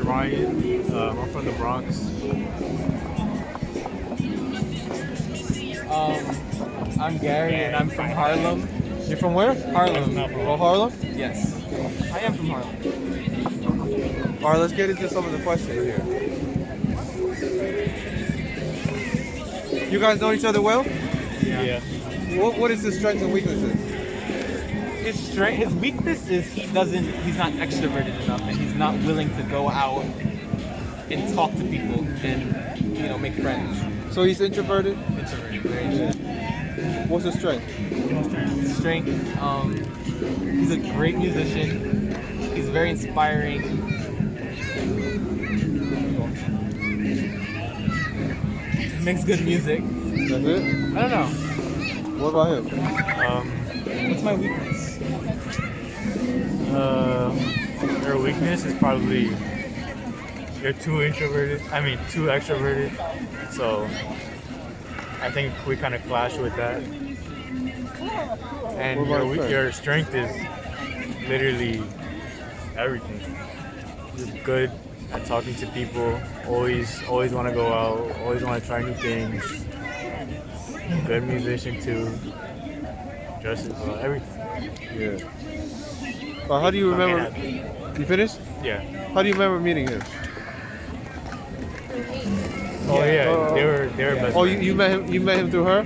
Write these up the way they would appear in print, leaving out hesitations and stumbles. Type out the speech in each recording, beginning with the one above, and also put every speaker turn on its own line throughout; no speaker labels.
Ryan. I'm from the Bronx.
I'm Gary, and I'm from Harlem.
You're from where?
Harlem.
Oh, Harlem?
Yes. I am from Harlem.
All right, let's get into some of the questions here. You guys know each other well?
Yeah.
What is his strengths and weaknesses?
His weakness is he's not extroverted enough, and he's not willing to go out and talk to people and make friends.
So he's introverted?
Introverted, very introverted.
What's his strength?
His strength, he's a great musician. He's very inspiring. He makes good music.
That's it?
I don't know.
What about him?
What's my weakness?
Your weakness is probably you're too extroverted. So I think we kind of clash with that. And
What about
your strength is literally everything. You're good at talking to people. Always want to go out. Always want to try new things. Good musician too. Dresses well. Everything.
Yeah. How do you remember? You finished?
Yeah.
How do you remember meeting him?
Oh yeah. They were best
Oh,
friends.
you met him. You met him through her?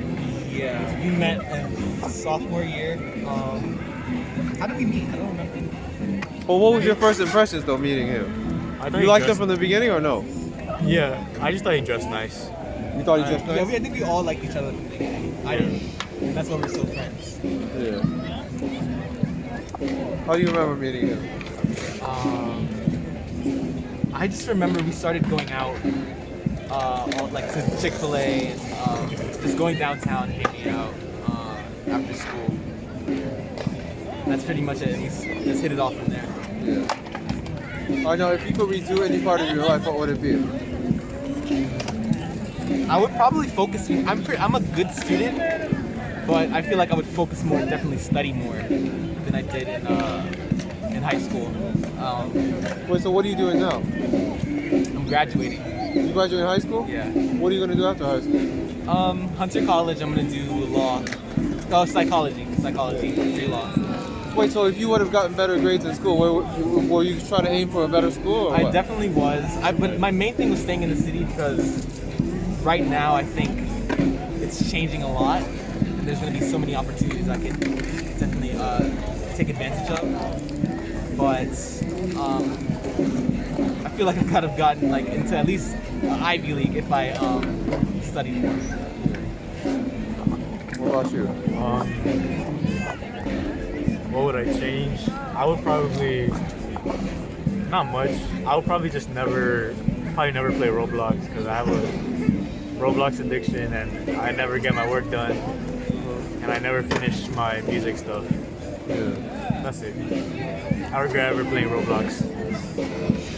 Yeah, we met in sophomore year. How did we meet? I don't remember.
Well, what was your first impressions though meeting him?
I thought
You
he
liked him
dressed-
from the beginning or no?
Yeah. I just thought he dressed nice.
You thought he just
Yeah,
nice?
I think we all liked each other from the beginning. I didn't. That's why we're still friends.
Yeah. How do you remember meeting him?
I just remember we started going out, to Chick-fil-A, and just going downtown, hanging out after school. That's pretty much it. We just hit it off from there.
Yeah. I know. If you could redo any part of your life, what would it be?
I would probably focus. I'm a good student, but I feel like I would focus more, definitely study more than I did in high school.
Wait. So what are you doing now?
I'm graduating.
You graduating high school?
Yeah.
What are you gonna do after high school?
Hunter College. I'm gonna do law. Oh, psychology, do law.
Wait. So if you would have gotten better grades in school, were you trying to aim for a better school? Or
I
what?
definitely was. But my main thing was staying in the city because right now I think it's changing a lot, and there's going to be so many opportunities I can definitely take advantage of. But I feel like I could have gotten into at least Ivy League if I studied more.
What about you?
What would I change? I would probably not much. I would probably just never play Roblox because I have a Roblox addiction and I never get my work done and I never finish my music stuff.
Yeah.
That's it. I regret ever playing Roblox.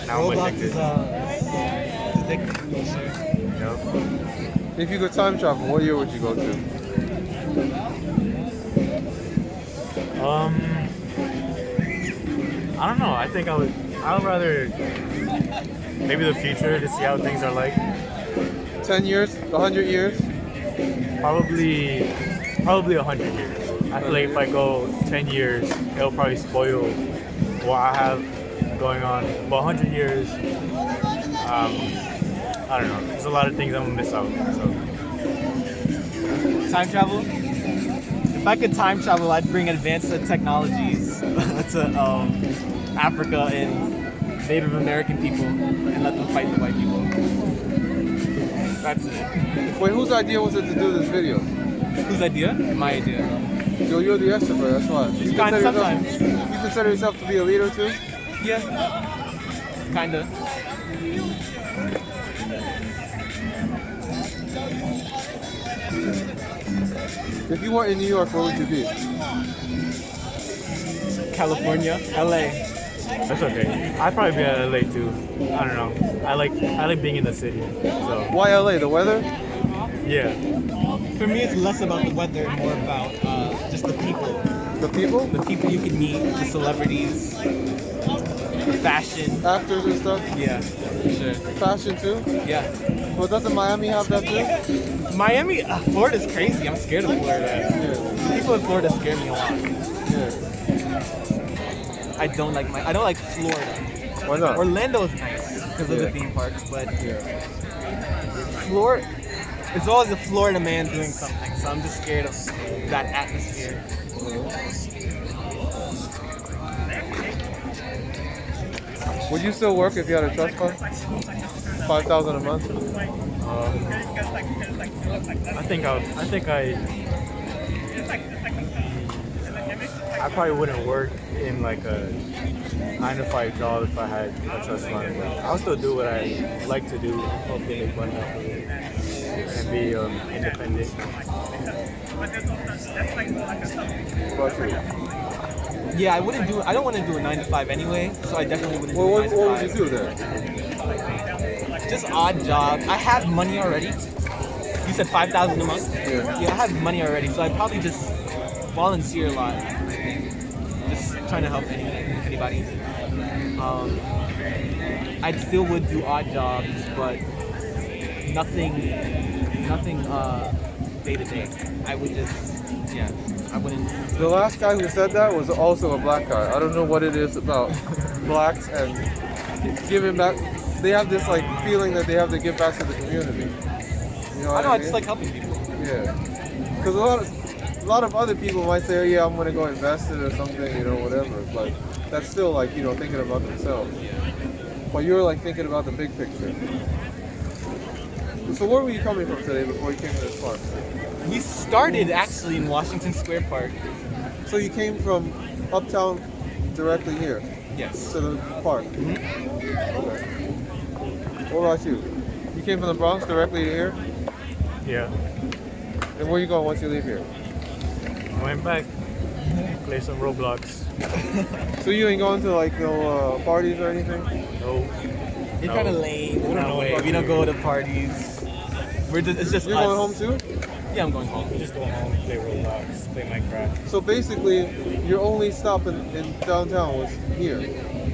Now I'm
Roblox
addicted.
is addictive. For sure.
Yep.
If you could time travel, what year would you go to?
I don't know. I think I would rather maybe the future to see how things are like.
10 years? 100 years?
Probably 100 years. I feel like if I go 10 years, it'll probably spoil what I have going on. But 100 years, I don't know. There's a lot of things I'm gonna miss out. So
Time travel? If I could time travel, I'd bring advanced technologies to Africa and Native American people and let them fight the white people. That's it.
Wait, whose idea was it to do this video?
Whose idea? My idea.
Yo, you're the extrovert, that's why. You consider
Sometimes.
yourself, you consider yourself to be a leader too?
Yeah. Kinda.
If you weren't in New York, where would you be?
California, LA.
that's okay. I'd probably be at LA too. I don't know. I like being in the city. So
Why LA? The weather?
yeah.
For me, it's less about the weather and more about just the people.
The people?
The people you can meet, the celebrities, the fashion.
Actors and stuff.
Yeah, for sure.
Fashion too.
Yeah.
Well, doesn't Miami have that too?
Miami, Florida's crazy. I'm scared of Florida.
Yeah.
People in Florida scare me a lot.
Yeah.
I don't like Florida.
Why not?
Orlando's nice because of the
Yeah.
theme parks, but
Yeah.
Florida, it's always a Florida man doing something, so I'm just scared of that atmosphere.
Would you still work if you had a trust fund? 5,000 a month.
I probably wouldn't work in like a 9 to 5 job if I had a trust fund. But I'll still do what I like to do. Hopefully make money off of it and be independent.
What about you?
Yeah, I don't want to do a 9 to 5 anyway, so I definitely wouldn't
Well,
do a
what
9 to
would
5.
you do then?
Just odd job. I have money already. You said 5,000 a month?
Yeah.
Yeah, I have money already, so I'd probably just volunteer a lot. Just trying to help anybody. I still would do odd jobs, but nothing day to day. I would just, yeah, I wouldn't.
The last guy who said that was also a black guy. I don't know what it is about blacks and giving back. They have this like feeling that they have to give back to the community. You know
I
what
know,
I
I
mean?
just like helping people.
Yeah. Because a lot of other people might say, yeah, I'm gonna go invest it or something, you know, whatever. But that's still like, you know, thinking about themselves. But you're like thinking about the big picture. So where were you coming from today before you came to this park?
We started actually in Washington Square Park.
So you came from uptown directly here
Yes.
to the park. Okay. What about you? You came from the Bronx directly here?
Yeah.
And where you going once you leave here?
I went back, play some Roblox.
So you ain't going to like no parties or anything?
No.
You're
No.
kind of lame.
We don't know
way.
about
We don't
you.
go to parties. It's just
You're
us.
going home too?
Yeah, I'm going home.
Just go home, play Roblox, play Minecraft.
So basically, your only stop in downtown was here.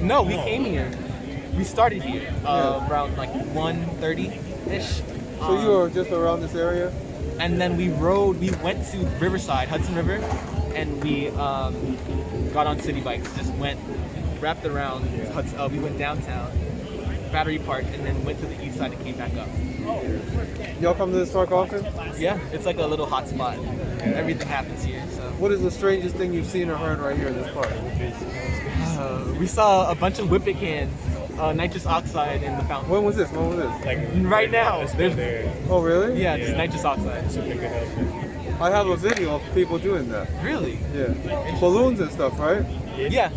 No, we came here. We started here
Yeah.
around like 1:30-ish.
So you were just around this area?
And then we went to Riverside, Hudson River, and we got on city bikes. Just went, wrapped around. We went downtown, Battery Park, and then went to the east side and came back up.
Y'all come to this park often?
Yeah, it's like a little hot spot. Everything happens here. So
What is the strangest thing you've seen or heard right here in this park?
we saw a bunch of whippet cans, nitrous oxide in the fountain.
When was this? When was this?
Like
Right now,
it's
there's-
there.
Oh, really?
Yeah, just
Yeah.
nitrous oxide.
Super good help.
I have a video of people doing that.
Really?
Yeah. Balloons and stuff, right?
Yeah.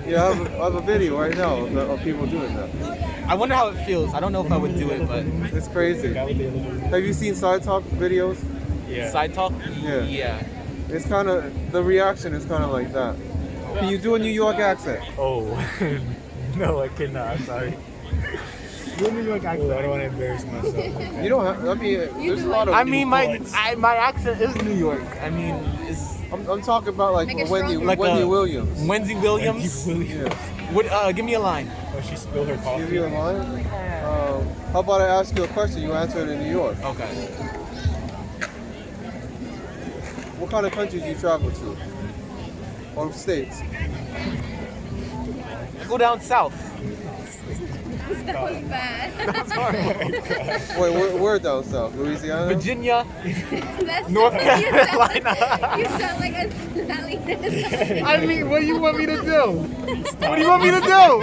Yeah, I have a video right now of people doing that.
I wonder how it feels. I don't know if I would do it, but
It's crazy. Have you seen Side Talk videos?
Yeah.
side talk.
Yeah.
Yeah.
It's kind of, the reaction is kind of like that. Can you do a New York accent?
Oh. No, I cannot. I'm sorry.
Do a New York
I don't want to embarrass myself.
You don't have, I mean, there's a lot of.
I mean, my
Newports.
my accent is New York. I mean, it's
I'm talking about like
Make it
Wendy,
stronger.
Like
Wendy
a-
Williams.
Wendy Williams.
Yeah.
What? Give me a line.
Oh, she spilled her coffee.
Give you a line. How about I ask you a question? You answer it in New York.
Okay.
What kind of countries do you travel to? Or states?
Go down south.
That was bad.
Wait, where down south? Louisiana?
Virginia.
That's
North Carolina.
You sound like a Italian.
I mean, what do you want me to do? What do you want me to do?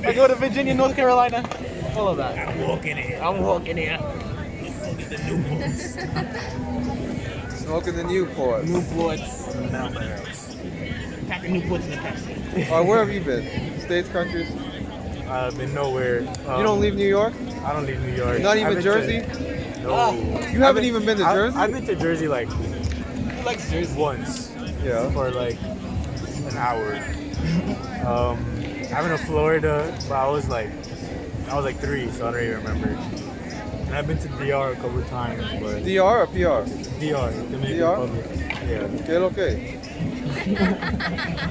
I go to Virginia, North Carolina. All of that.
I'm walking in.
I'm walking here.
Look at the Newports.
Smoking the Newport.
Newports. Packing Newports in the Pepsi.
Where have you been? States, countries?
I've been nowhere.
You don't leave New York?
I don't leave New York.
Not even
I've been
Jersey?
To, no.
Ah.
You haven't even been to Jersey?
I've been to Jersey like
Who likes Jersey?
once
Yeah.
for like an hour. I've been to Florida, but I was like 3, so I don't even remember. And I've been to DR a couple of times, but
DR or PR?
DR, Dominican
DR?
Republic. Yeah.
Que lo que?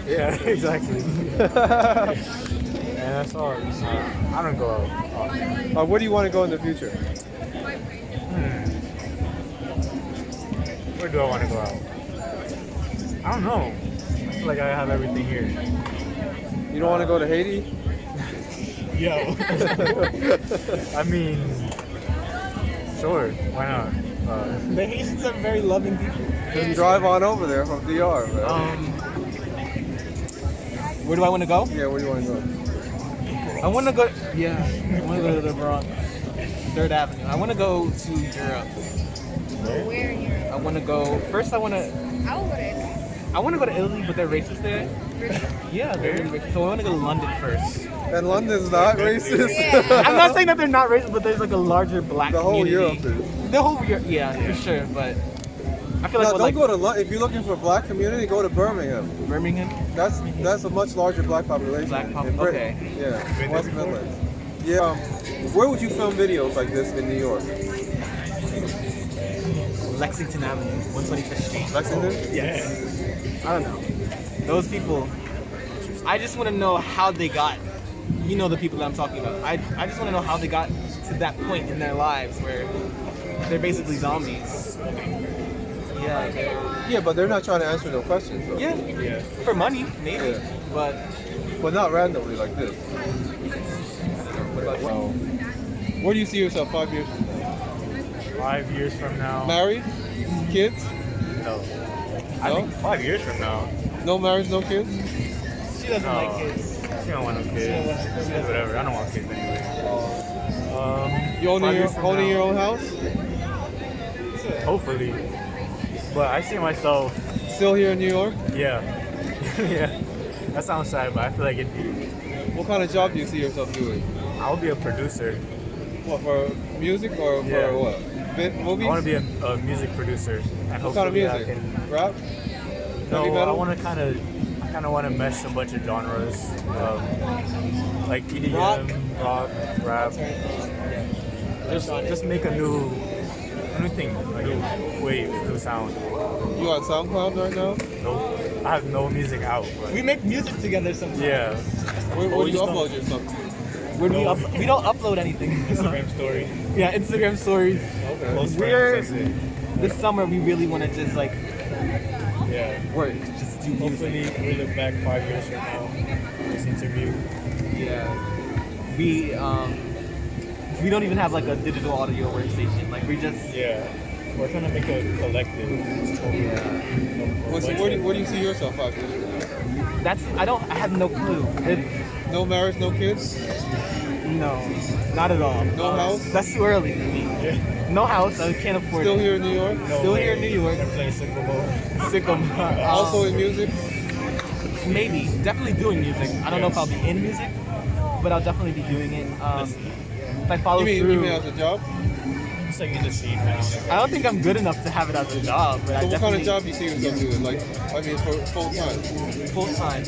Yeah, exactly. And that's all. I don't go out often.
Where do you want to go in the future?
Where do I want to go out? I don't know. I feel like I have everything here.
You don't want to go to Haiti?
Yo. I mean, sure. Why not?
The Haitians are very loving people.
Just drive on over there from DR, man.
Where do I want to go?
Yeah, where do you want to go?
I want to go. Yeah, I want to go to the Bronx, 3rd Avenue. I want to go to Europe.
Where in Europe?
I want to go. First, I want to.
I would go to Italy.
I want to go to Italy, but they're racist there. Yeah, they're really racist. So I want to go to London first.
And London's not racist.
Yeah.
I'm not saying that they're not racist, but there's like a larger black
The whole
community.
Europe is.
The whole Europe, yeah, for sure. But I feel like
No,
with,
don't
like
go to London. If you're looking for a black community, go to Birmingham.
Birmingham.
That's a much larger black population. In Britain.
Okay.
Yeah,
Been
West
there before?
Midlands. Yeah. Where would you film videos like this in New York?
Lexington Avenue, 125th Street.
Lexington?
Yes. I don't know. Those people. I just want to know how they got. You know the people that I'm talking about. I just want to know how they got to that point in their lives where they're basically zombies. Yeah.
Yeah, but they're not trying to answer no questions though.
Yeah.
Yeah.
For money, maybe.
Yeah.
But
But not randomly like this.
what about you?
Where do you see yourself 5 years from now?
5 years from now.
Married? Kids?
No. I
No?
think 5 years from now.
No marriage, no kids?
She doesn't
No.
like kids.
She don't want no kids. She does whatever. I don't want kids anyway.
You
5
owning
years from
owning
now,
your own house?
Hopefully. But I see myself.
Still here in New York?
Yeah. Yeah. That sounds sad, but I feel like it'd be.
What kind of job do you see yourself doing?
I would be a producer.
What, for music or
Yeah.
for what? Movies?
I want to be a music producer, and
What kind of
hopefully
music?
I can.
Rap?
No,
Heavy
I
metal?
want to kind of want to mesh a bunch of genres, like EDM, rock, rap. Just make a new thing, like a wave, new sound.
You on SoundCloud right now?
No, I have no music out. But
We make music together sometimes.
yeah,
Where do you
just
upload your stuff to?
Where do we don't upload anything.
Instagram story.
Yeah, Instagram stories.
Okay.
Close
We're-
friends, that's it.
This summer we really want to just like
Yeah.
work, just do music.
Hopefully, we look back 5 years from now, this interview.
Yeah. We don't even have like a digital audio workstation. Like we just
Yeah, we're trying to make a collective.
Where do you see yourself 5 years from now?
I have no clue.
No marriage, no kids?
No, not at all.
No house?
That's too early for me.
Yeah.
No house, I can't afford
Still
it.
here in New York?
Still here in New York.
They're playing Super Bowl.
Sickum.
Also in music?
Maybe, definitely doing music. I don't know if I'll be in music, but I'll definitely be doing it. If I follow
You
through.
mean as a job?
It's like in the scene now.
I don't think I'm good enough to have it as a job, but I
So what kind
definitely
of job do you see yourself doing? Like, I mean, for full time?
full time.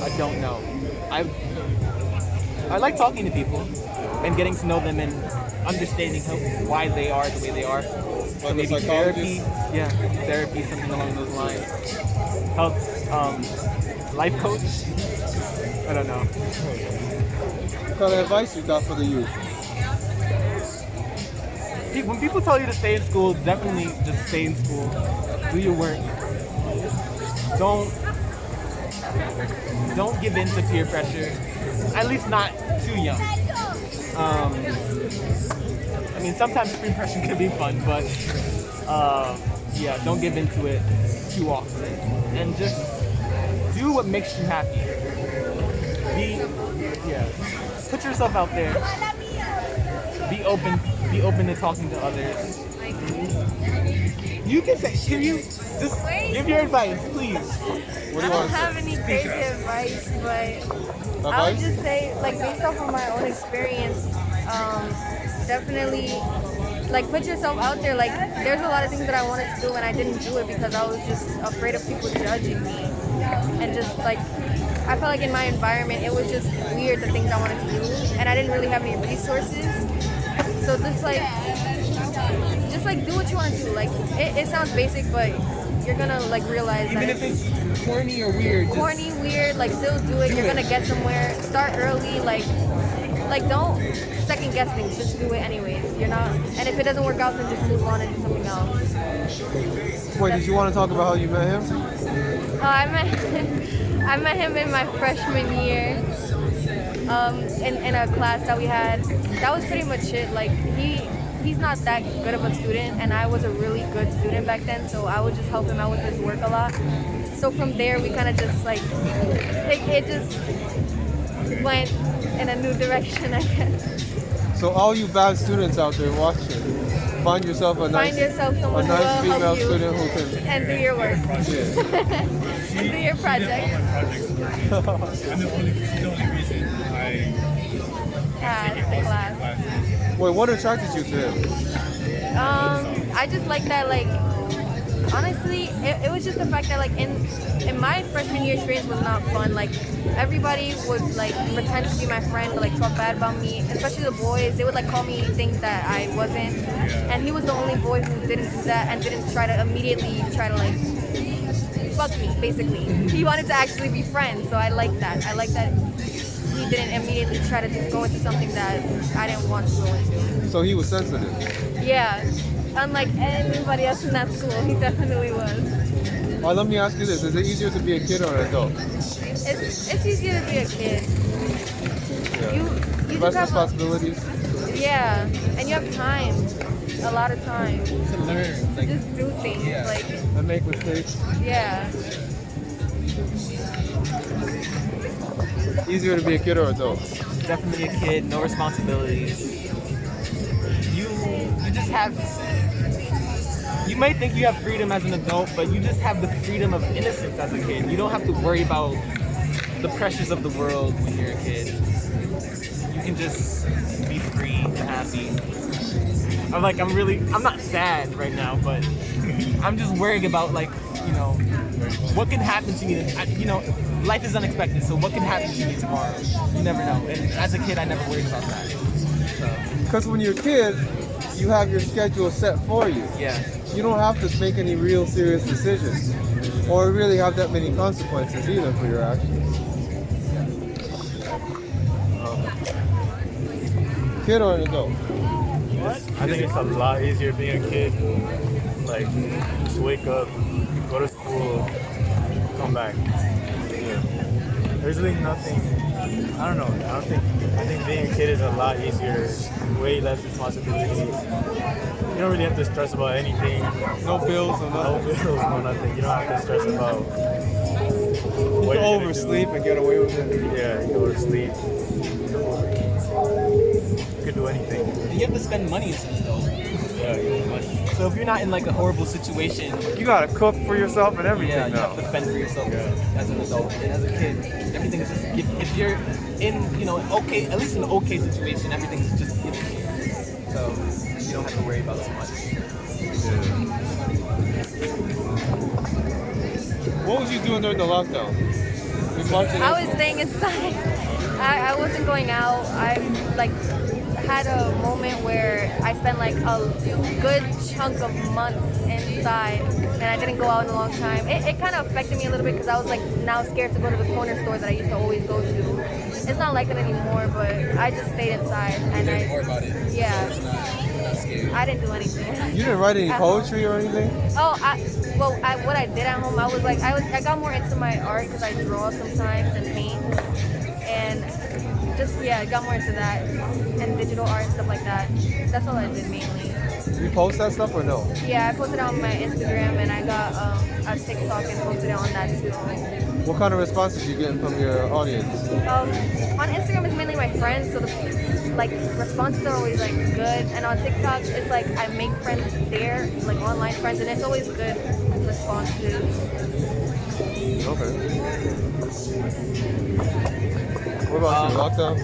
I don't know. I like talking to people and getting to know them and understanding why they are the way they are. So
Like a
maybe therapy,
psychologist?
yeah, therapy, something along those lines. Help, life coach. I don't know.
What kind of advice you got for the youth?
When people tell you to stay in school, definitely just stay in school. Do your work. Don't give in to peer pressure. At least not too young. I mean, sometimes peer pressure can be fun, but yeah, don't give in to it too often. And just do what makes you happy. Put yourself out there. Be open to talking to others. You can you just give your advice, please?
What do
I
you
don't
want to
have
say?
any crazy advice, but I would
Advice?
just say, like, based off of my own experience, definitely, like, put yourself out there. Like, there's a lot of things that I wanted to do and I didn't do it because I was just afraid of people judging me. And just, like, I felt like in my environment, it was just weird, the things I wanted to do. And I didn't really have any resources. So just, like, do what you want to do. Like, it sounds basic, but you're gonna like realize
Even
that
if it's corny or weird, just
corny, weird, like still do it. You're gonna get somewhere. Start early, like don't second guess things. Just do it anyways. You're not, and if it doesn't work out, then just move on and do something else.
Wait, did you want to talk about how you met him?
I met I met him in my freshman year. In a class that we had. That was pretty much it. Like he's not that good of a student, and I was a really good student back then, so I would just help him out with his work a lot. So from there, we kind of just like it just went in a new direction, I guess.
So all you bad students out there watching, find yourself a nice,
Find yourself someone
a
who
nice
will
female
help you
student who can.
and do your work
Yeah.
and do your project.
I'm the only reason I
Yeah, the class.
Wait, what attracted you to him?
I just like that, like, honestly, it was just the fact that, like, in my freshman year experience was not fun. Like, everybody would, like, pretend to be my friend, but, like, talk bad about me, especially the boys. They would, like, call me things that I wasn't. And he was the only boy who didn't do that and didn't try to immediately like, fuck me, basically. He wanted to actually be friends, so I like that. I like that he didn't immediately try to just go into something that I didn't want to go into.
So he was sensitive.
Yeah, unlike anybody else in that school, he definitely was.
All right, let me ask you this: is it easier to be a kid or an adult?
It's easier to be a kid.
Yeah.
You
Less
just have
responsibilities.
yeah, and you have time, a lot of time.
to learn. Like,
Just do things,
Yeah.
like,
And make mistakes.
yeah.
Easier to be a kid or adult?
definitely a kid, no responsibilities. You just have. You might think you have freedom as an adult, but you just have the freedom of innocence as a kid. You don't have to worry about the pressures of the world when you're a kid. You can just be free and happy. I'm not sad right now, but I'm just worrying about, like, what can happen to me. Life is unexpected, so what can happen to me tomorrow? You never know. And as a kid, I never worried about that. So,
Because when you're a kid, you have your schedule set for you.
yeah.
You don't have to make any real serious decisions or really have that many consequences either for your actions. Kid or an adult?
I think it's a lot easier being a kid. Like, just wake up, go to school, come back. There's really nothing. I don't know. I think being a kid is a lot easier. Way less responsibilities. You don't really have to stress about anything.
No bills or
No
nothing.
bills, no nothing. You don't have to stress about
You
what
can
you're gonna
oversleep
do.
and get away with it.
Yeah, you go to sleep. You could do anything.
And you have to spend money as an adult.
Yeah, you much.
So if you're not in, like, a horrible situation,
You gotta cook for yourself and everything
yeah, you
now.
have to fend for yourself
Yeah.
as an adult. And as a kid, everything is just if you're in, at least an okay situation, everything's just given to you. So you don't have to worry about too much.
What was you doing during the lockdown? You watching
I
it?
was staying inside. I wasn't going out. I like had a moment where I spent like a good chunk of months inside, and I didn't go out in a long time. It kind of affected me a little bit because I was like now scared to go to the corner store that I used to always go to. It's not like it anymore, but I just stayed inside and
More about it.
yeah,
You're not scared.
I didn't do anything.
You didn't write any
At home.
poetry or anything?
Oh, what I did at home, I got more into my art because I draw sometimes and paint, and just I got more into that and digital art and stuff like that. That's all I did mainly.
You post that stuff or no?
Yeah, I posted it on my Instagram and I got a TikTok and posted it on that too.
What kind of responses you getting from your audience?
On Instagram it's mainly my friends, so the responses are always like good, and on TikTok it's like I make friends there, like online friends, and it's always good responses.
Okay. What about you? Lockdown?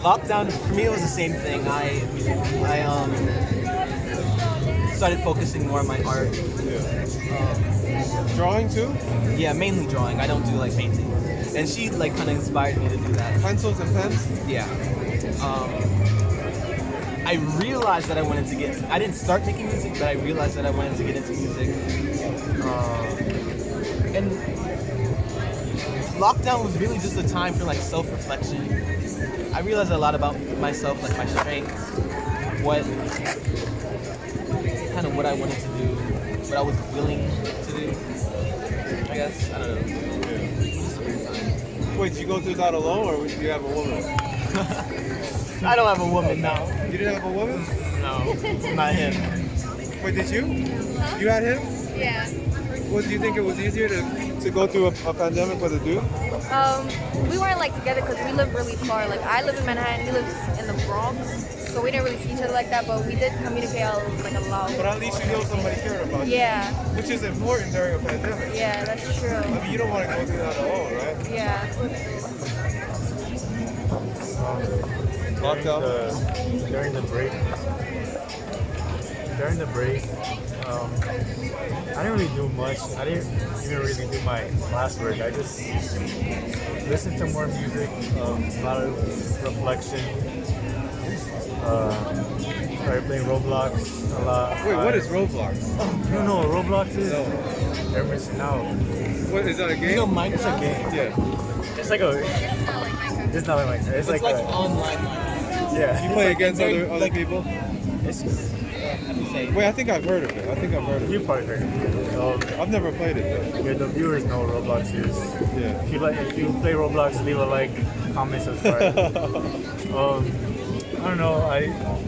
Lockdown for me it was the same thing. I started focusing more on my art.
Drawing too?
Yeah, mainly drawing. I don't do like painting. And she kind of inspired me to do that.
Pencils and pens?
Yeah. I realized that I wanted to get. I didn't start making music, but I realized that I wanted to get into music. And lockdown was really just a time for like self-reflection. I realized a lot about myself, like my strengths, what I wanted to do, what I was willing to do. I guess I don't know.
Wait, did you go through that alone, or did you have a woman?
I don't have a woman now.
You didn't have a woman?
No, not him.
Wait, did you? You had him?
Yeah.
What do you think it was easier to go through a pandemic with a dude?
We weren't like together because we live really far. Like I live in Manhattan, he lives in the Bronx, so we didn't really see each other like that. But we did communicate like a lot.
But at least you know somebody cared about you.
Yeah.
Which is important during a pandemic.
Yeah, that's true.
I mean, you don't want to go through that alone, right?
Yeah.
Lockdown.
During the break, I didn't really do much. I didn't even really do my classwork. I just listened to more music, a lot of reflection. Started playing Roblox a lot.
Wait, what is Roblox?
You don't know what Roblox is?
No.
They're missing out.
What is that, a game?
You know, Minecraft.
Yeah.
It's like a. It's not like Minecraft. It's
It's like
a,
online Minecraft.
yeah.
You play against
very,
other
like-
people?
It's just,
How do you say?
Wait, I think I've heard of it.
you probably heard of it.
I've never played it
Yeah, the viewers know what Roblox is.
though. Yeah.
If you play Roblox, leave a like, comment, subscribe. I don't know.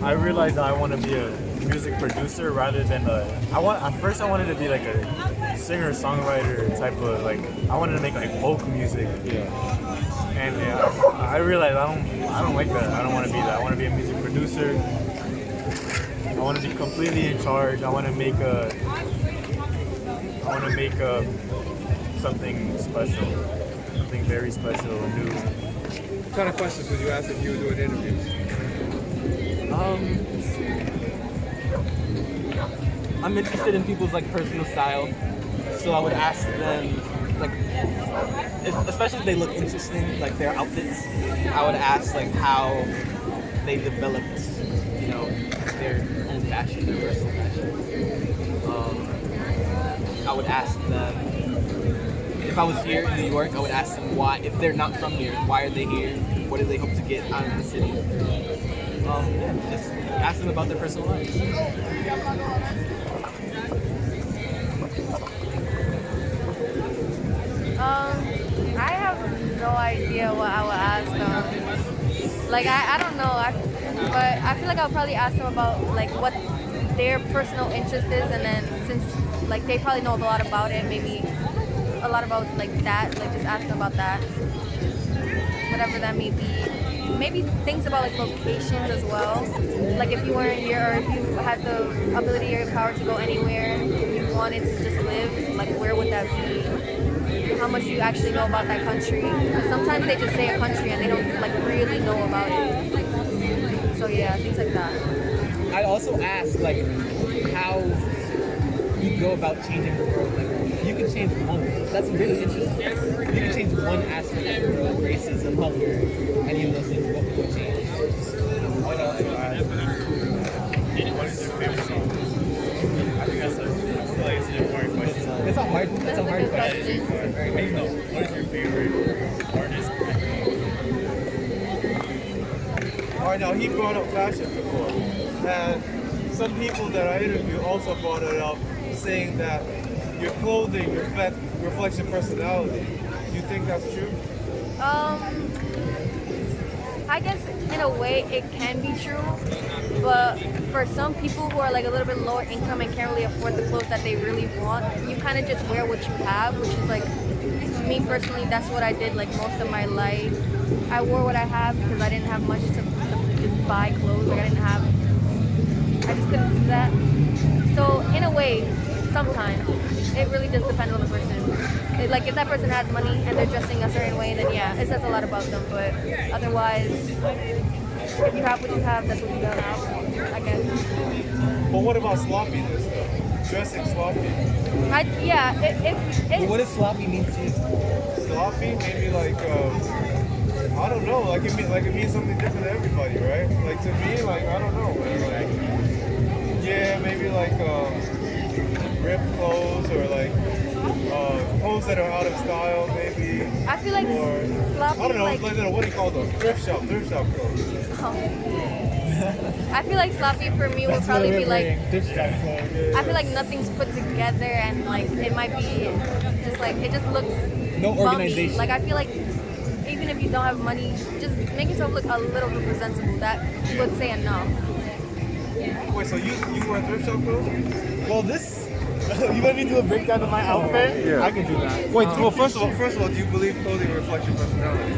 I realized that I want to be a music producer rather than at first I wanted to be like a singer songwriter type of like I wanted to make like folk music.
Yeah.
And I realized I don't like that. I don't want to be that. I want to be a music producer. I want to be completely in charge. I want to make something special, something very special and new.
What kind of questions would you ask if you were doing interviews?
I'm interested in people's like personal style, so I would ask them like, especially if they look interesting, like their outfits. I would ask like how they developed, you know, their own fashion, their personal fashion. I would ask them if I was here in New York. I would ask them why, if they're not from here, why are they here? What do they hope to get out of the city? Just ask them about their personal lives.
I have no idea what I would ask them. Like I don't know. But I feel like I'll probably ask them about like what their personal interest is, and then since like they probably know a lot about it, maybe a lot about like that. Like just ask them about that, whatever that may be. Maybe things about like locations as well. Like if you weren't here, or if you had the ability or power to go anywhere you wanted to just live, like where would that be? How much do you actually know about that country? 'Cause sometimes they just say a country and they don't like really know about it. So yeah, things like that.
I'd also ask like how you go about changing the world. Like if you could change one, that's really interesting. If you could change one aspect of the world, racism, hunger, any of those things, what would you change?
What is your favorite song? I think that's I feel like it's an important question.
That's a hard
Question.
What is your favorite artist?
Alright, now he brought up fashion before. And some people that I interviewed also brought it up, saying that your clothing reflects your personality. Do you think that's true?
I guess in a way it can be true, but for some people who are like a little bit lower income and can't really afford the clothes that they really want, you kind of just wear what you have, which is like, me personally, that's what I did like most of my life. I wore what I have because I didn't have much to just buy clothes. Like I just couldn't do that. So in a way, sometimes it really just depends on the person. Like if that person has money and they're dressing a certain way, then yeah, it says a lot about them. But otherwise, if you have what you have, that's what you have, I guess.
But what about sloppiness though? Dressing sloppy?
But what does sloppy mean to you?
Sloppy? Maybe like, I don't don't know. It means something different to everybody, right? Like to me, like I don't know, man. Like yeah, maybe like ripped clothes or like clothes that are out of style, maybe.
I feel like
Or
sloppy,
I don't know.
like,
What do you call those? Thrift shop clothes.
I feel like sloppy for me would probably be like,
Yeah.
I feel like nothing's put together and like it might be just like, it just looks
No
bummy.
organization.
Like I feel like even if you don't have money, just make yourself look a little bit presentable. That would say enough.
Wait, so you wear thrift shop clothes?
Well, this. You want me to do a breakdown of my outfit?
Yeah.
I can do that.
Wait, well, first of all, do you believe clothing reflects your personality?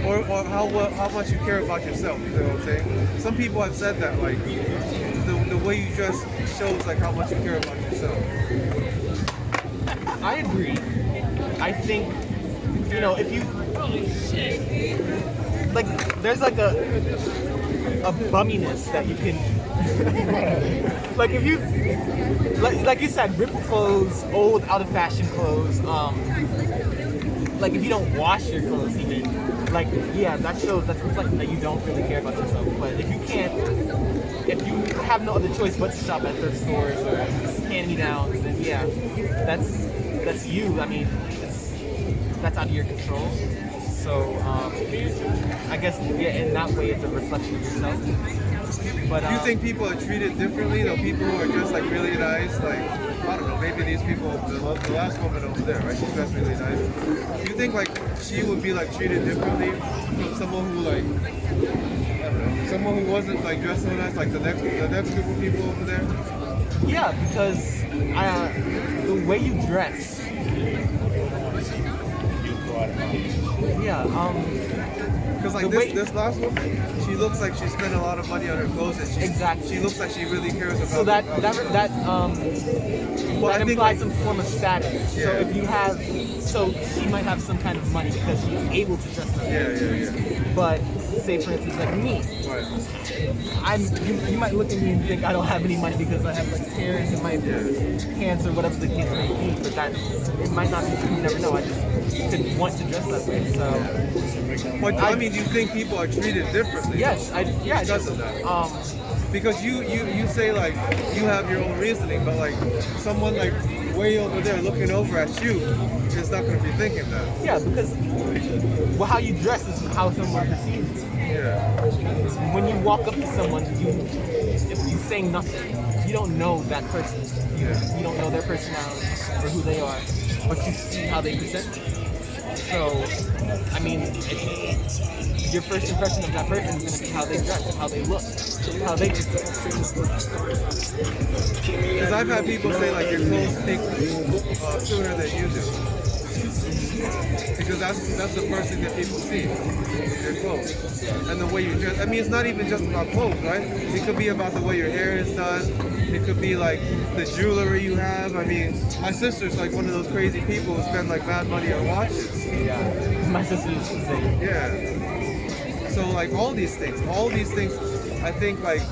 Or how much you care about yourself? You know what I'm saying? Some people have said that like the way you dress shows like how much you care about yourself.
I agree. I think, you know, if you like, there's like a bumminess that you can like if you like you said, ripped clothes, old out of fashion clothes, like if you don't wash your clothes even, like yeah, that's reflecting that you don't really care about yourself. But if you have no other choice but to shop at thrift stores or hand-me-downs, then yeah, that's you. I mean, that's out of your control. So I guess yeah, in that way, it's a reflection of yourself. But
Do you think people are treated differently? Though people who are just like really nice, like I don't know, maybe these people, the last woman over there, right? She's dressed really nice. Do you think like she would be like treated differently from someone who like, I don't know, someone who wasn't like dressed so nice, like the next group of people over there?
yeah, because the way you dress. Yeah.
Because like this last woman, she looks like she spent a lot of money on her clothes, and
Exactly.
she looks like she really cares about.
So that
I think,
implies
like,
some form of status. So
Yeah.
if you have, so she might have some kind of money because she's able to dress like that.
Yeah.
But say for instance like me,
Right.
you might look at me and think I don't have any money because I have like tears in my pants or whatever the case may be. But that it might not be true. You never know. I just could want to dress that way. So
But I mean, do you think people are treated differently?
yes, yeah,
Because of that. Because you say like you have your own reasoning, but like someone like way over there looking over at you is not going to be thinking that.
yeah, because well, how you dress is how someone perceives you.
Yeah.
When you walk up to someone, if you say nothing, you don't know that person. You don't know their personality or who they are, but you see how they present. So, I mean, your first impression of that person is going to be how they dress, how they look, how they present.
Because I've had people say like your clothes think sooner than you do. Because that's the first thing that people see, your clothes and the way you dress. I mean, it's not even just about clothes, right? It could be about the way your hair is done. It could be like the jewelry you have. I mean, my sister's like one of those crazy people who spend like mad money on watches.
Yeah, my sister used to say.
Yeah. So like all these things, I think like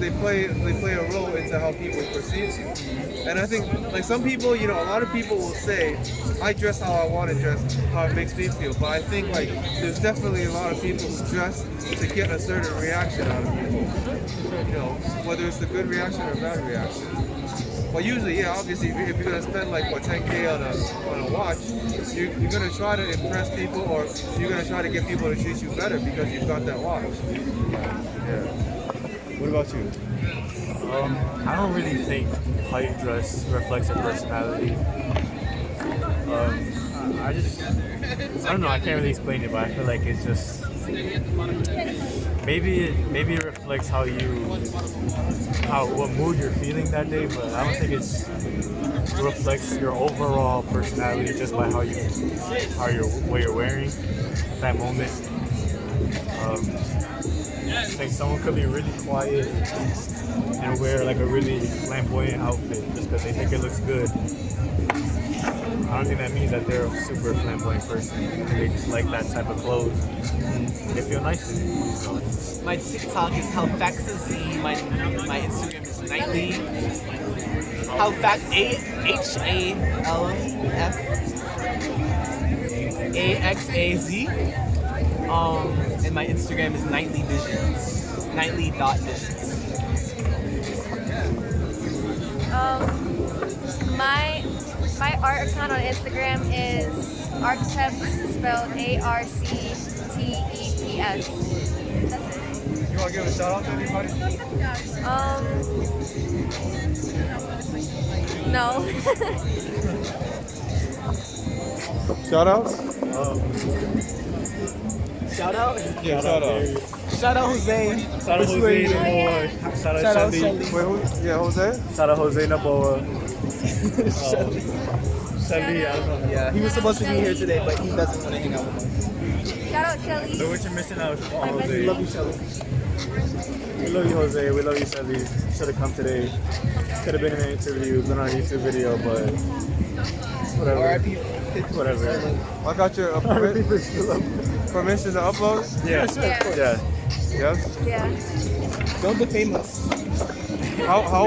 they play a role into how people perceive you. And I think like some people, you know, a lot of people will say, I dress how I want to dress, how it makes me feel. But I think like there's definitely a lot of people who dress to get a certain reaction out of people. You know, whether it's a good reaction or a bad reaction. Well, usually, yeah, obviously, if you're gonna spend like what 10K on a watch, you're gonna try to impress people, or you're gonna try to get people to treat you better because you've got that watch. Yeah. What about you?
I don't really think how you dress reflects your personality. I don't know. I can't really explain it, but I feel like it's just maybe it reflects what mood you're feeling that day. But I don't think it reflects your overall personality just by what you're wearing at that moment. I think someone could be really quiet and wear like a really flamboyant outfit just because they think it looks good. I don't think that means that they're a super flamboyant person. They just like that type of clothes. They feel nice in it. So.
My TikTok is Halfaxazy. My Instagram is nightly. Halfax HALFAXAZ. And my Instagram is nightly.visions. Nightly.visions.
My art account on Instagram is architects, spelled ARCTEPS. That's it.
You want to give a shout out to anybody?
No.
Shout outs?
Shout out.
Yeah, shout out.
Shout out Jose.
Shout out Jose Naboa. Shout out
Shout out
Shelly.
Wait, who? Yeah, Jose?
Shout out Jose Naboa.
Shelly.
Shelly, I don't know.
Yeah, he was supposed to be here today, but he doesn't want to hang out with us.
Shout out Shelly.
But what you're missing out on
My
Jose.
Love you, Shelly.
We love you, Jose. We love you, Shelly. Should have come today. Could have been in an interview, been on a YouTube video, but whatever.
R.I.P.
Whatever.
I got your permission to upload?
Yeah.
Yeah.
Yeah.
Yes?
Yeah.
Don't defame us.
How